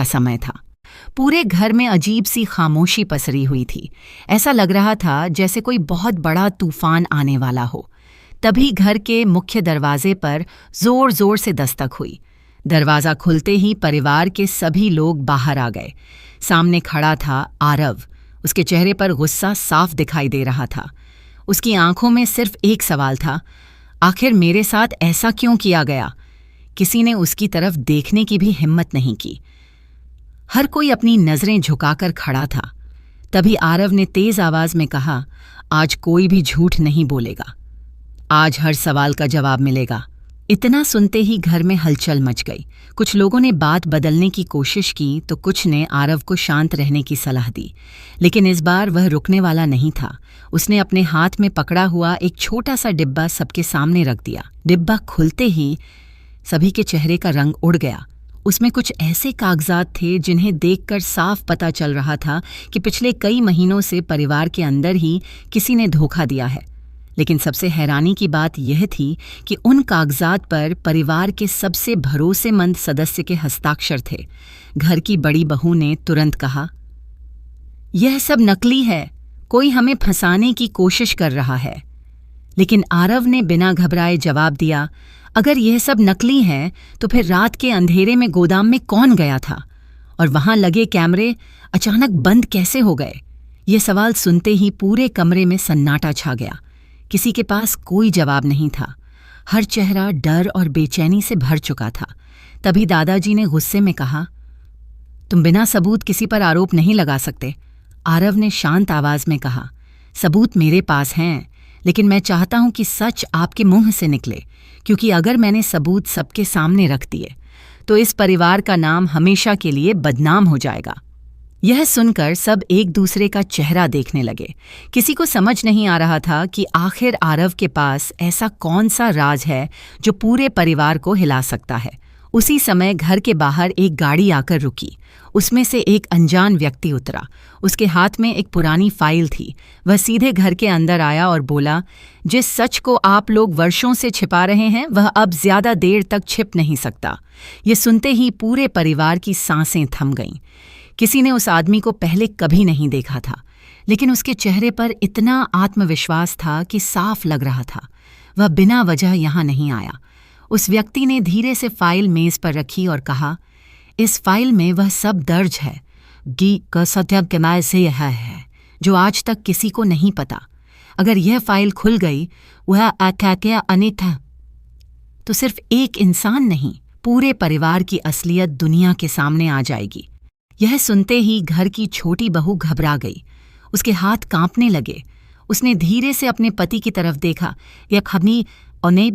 समय था। पूरे घर में अजीब सी खामोशी पसरी हुई थी। ऐसा लग रहा था जैसे कोई बहुत बड़ा तूफान आने वाला हो। तभी घर के मुख्य दरवाजे पर जोर जोर से दस्तक हुई। दरवाज़ा खुलते ही परिवार के सभी लोग बाहर आ गए। सामने खड़ा था आरव। उसके चेहरे पर गुस्सा साफ दिखाई दे रहा था। उसकी आंखों में सिर्फ एक सवाल था, आखिर मेरे साथ ऐसा क्यों किया गया? किसी ने उसकी तरफ देखने की भी हिम्मत नहीं की। हर कोई अपनी नज़रें झुकाकर खड़ा था। तभी आरव ने तेज आवाज में कहा, आज कोई भी झूठ नहीं बोलेगा। आज हर सवाल का जवाब मिलेगा। इतना सुनते ही घर में हलचल मच गई। कुछ लोगों ने बात बदलने की कोशिश की तो कुछ ने आरव को शांत रहने की सलाह दी। लेकिन इस बार वह रुकने वाला नहीं था। उसने अपने हाथ में पकड़ा हुआ एक छोटा सा डिब्बा सबके सामने रख दिया। डिब्बा खुलते ही सभी के चेहरे का रंग उड़ गया। उसमें कुछ ऐसे कागजात थे जिन्हें देखकर साफ पता चल रहा था कि पिछले कई महीनों से परिवार के अंदर ही किसी ने धोखा दिया है। लेकिन सबसे हैरानी की बात यह थी कि उन कागजात पर परिवार के सबसे भरोसेमंद सदस्य के हस्ताक्षर थे। घर की बड़ी बहू ने तुरंत कहा, यह सब नकली है, कोई हमें फंसाने की कोशिश कर रहा है। लेकिन आरव ने बिना घबराए जवाब दिया, अगर यह सब नकली है तो फिर रात के अंधेरे में गोदाम में कौन गया था? और वहां लगे कैमरे अचानक बंद कैसे हो गए? ये सवाल सुनते ही पूरे कमरे में सन्नाटा छा गया। किसी के पास कोई जवाब नहीं था। हर चेहरा डर और बेचैनी से भर चुका था। तभी दादाजी ने गुस्से में कहा, तुम बिना सबूत किसी पर आरोप नहीं लगा सकते। आरव ने शांत आवाज में कहा, सबूत मेरे पास हैं, लेकिन मैं चाहता हूं कि सच आपके मुंह से निकले, क्योंकि अगर मैंने सबूत सबके सामने रख दिए तो इस परिवार का नाम हमेशा के लिए बदनाम हो जाएगा। यह सुनकर सब एक दूसरे का चेहरा देखने लगे। किसी को समझ नहीं आ रहा था कि आखिर आरव के पास ऐसा कौन सा राज है जो पूरे परिवार को हिला सकता है। उसी समय घर के बाहर एक गाड़ी आकर रुकी। उसमें से एक अनजान व्यक्ति उतरा। उसके हाथ में एक पुरानी फाइल थी। वह सीधे घर के अंदर आया और बोला, जिस सच को आप लोग वर्षों से छिपा रहे हैं वह अब ज्यादा देर तक छिप नहीं सकता। ये सुनते ही पूरे परिवार की सांसें थम गईं। किसी ने उस आदमी को पहले कभी नहीं देखा था, लेकिन उसके चेहरे पर इतना आत्मविश्वास था कि साफ लग रहा था वह बिना वजह यहाँ नहीं आया। उस व्यक्ति ने धीरे से फाइल मेज पर रखी और कहा, इस फाइल में वह सब दर्ज है गी का सत्याग्रह से यह है जो आज तक किसी को नहीं पता। अगर यह फाइल खुल गई वह अकाक्या अनिथा तो सिर्फ एक इंसान नहीं, पूरे परिवार की असलियत दुनिया के सामने आ जाएगी। यह सुनते ही घर की छोटी बहू घबरा गई। उसके हाथ कांपने लगे। उसने धीरे से अपने पति की तरफ देखा, यह खबनी औने,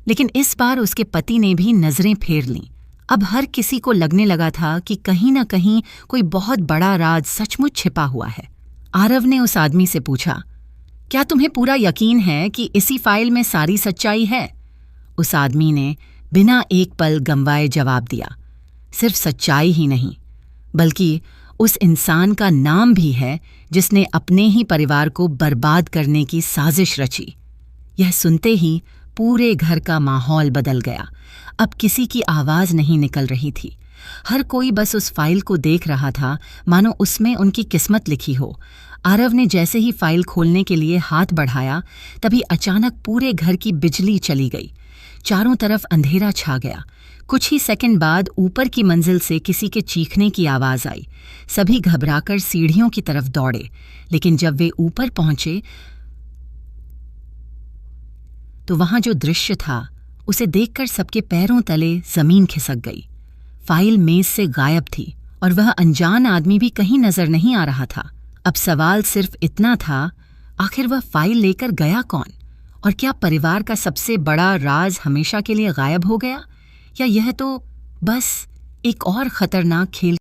लेकिन इस बार उसके पति ने भी नजरें फेर लीं। अब हर किसी को लगने लगा था कि कहीं न कहीं कोई बहुत बड़ा राज सचमुच छिपा हुआ है। आरव ने उस आदमी से पूछा, क्या तुम्हें पूरा यकीन है कि इसी फाइल में सारी सच्चाई है? उस आदमी ने बिना एक पल गंवाए जवाब दिया, सिर्फ सच्चाई ही नहीं बल्कि उस इंसान का नाम भी है जिसने अपने ही परिवार को बर्बाद करने की साजिश रची। यह सुनते ही पूरे घर का माहौल बदल गया। अब किसी की आवाज नहीं निकल रही थी। हर कोई बस उस फाइल को देख रहा था, मानो उसमें उनकी किस्मत लिखी हो। आरव ने जैसे ही फाइल खोलने के लिए हाथ बढ़ाया, तभी अचानक पूरे घर की बिजली चली गई। चारों तरफ अंधेरा छा गया। कुछ ही सेकंड बाद ऊपर की मंजिल से किसी के चीखने की आवाज आई। सभी घबराकर सीढ़ियों की तरफ दौड़े, लेकिन जब वे ऊपर पहुंचे तो वहां जो दृश्य था उसे देखकर सबके पैरों तले जमीन खिसक गई। फाइल मेज से गायब थी और वह अनजान आदमी भी कहीं नजर नहीं आ रहा था। अब सवाल सिर्फ इतना था, आखिर वह फाइल लेकर गया कौन? और क्या परिवार का सबसे बड़ा राज हमेशा के लिए गायब हो गया, या यह तो बस एक और खतरनाक खेल